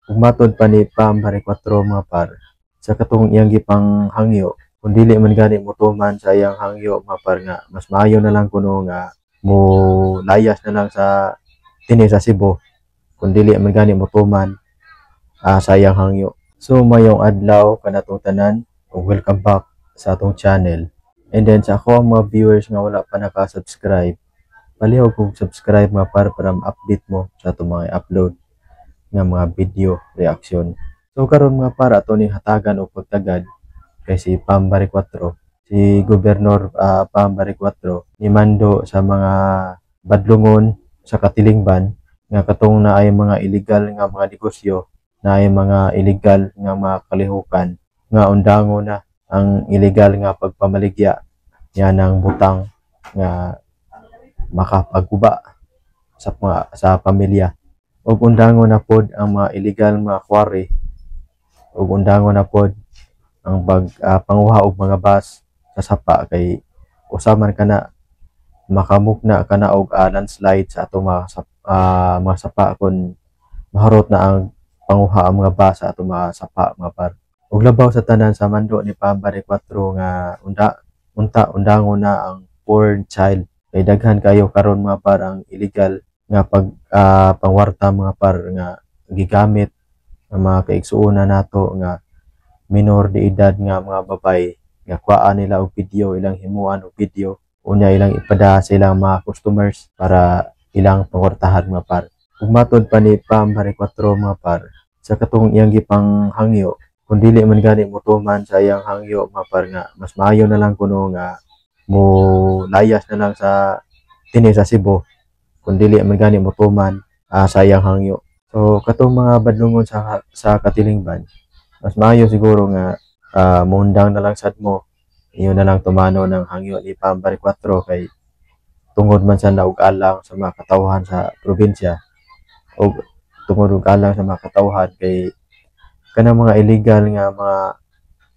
Ug matod pa ni Pam Hari 4 mga par, sa katong iyang gipang hangyo, kung dili man gani motuman sa iyang hangyo mga par nga mas maayo na lang kuno nga mo layas na lang sa dinhi sa Cebu kung dili man gani motuman sa iyang hangyo. So mayong adlaw kanatong tanan ug welcome back sa atong channel. And then sa ako mga viewers nga wala pa naka-subscribe, palihog kog subscribe mga par para ma-update mo sa atong mga upload nga mga video reaction. So karon mga par ato ni hatagan og pagtagad kay si Pam Hari 4, si Gobernador Pam Hari 4 ni mando sa mga badlungon sa Katilingban nga katong naay mga illegal nga mga negosyo, naay mga illegal nga mga kalihukan nga undango na ang illegal nga pagpamaligya niya ng butang nga makapagguba sa pamilya. Ug undango na pod ang mga illegal mga quarry, ug undango na pod ang panguha og mga bus sa sapa kay usaman kana makamukna kana og landslide sa ato mga sapa kun maharot na ang panguha ang mga bus sa ato mga sapa mga par. Ug labaw sa tanan sa mando ni Pam Hari 4 nga undango na ang porn child kay daghan kayo karon mga par ang illegal nga pangwarta mga par nga gigamit ng mga kaigsuonan nato nga minor de edad nga mga babay nga kuhaan nila og video, ilang himuan og video, unya ilang ipada sa ilang mga customers para ilang pangwartahan mga par. Ug matod pa ni Pam Hari 4 mga par, sa katong iyang gipang hangyo, kung dili man gani motuman sa iyang hangyo mga par nga mas maayo na lang kuno nga mo layas na lang sa dinhi sa Cebu kung dili man gani motuman sa iyang hangyo. So katong mga badlungon sa Katilingban, mas maayo siguro nga mundang na lang sad mo, iyo na lang tumano ng hangyo ni Pam Hari 4 kay tungod man sa naug alang sa mga katawhan sa probinsya o tungod og alang sa mga katawhan kay kanang mga illegal nga mga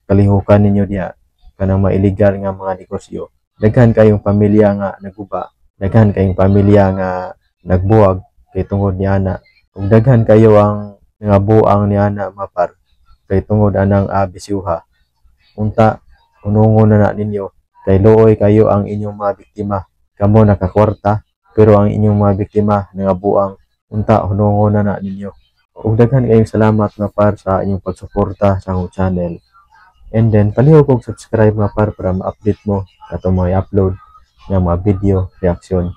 kalihukan ninyo diha, kanang mga illegal nga mga negosyo, daghan kayong pamilya nga naguba, daghan kayong pamilya nga nagbuwag kay tungod niana, ug daghan kayo ang nga buang niana mga par kay tungod anang bisyuha. Unta unungon na ninyo kay luoy kayo ang inyong mga biktima, kamo nakakwarta pero ang inyong mga biktima nga buang, unta hunungon na ninyo. Ug daghan kayong salamat nga par sa inyong pagsuporta sa akong channel. And then palihog kog subscribe nga par para ma-update mo atong mga upload nga mga video reaction.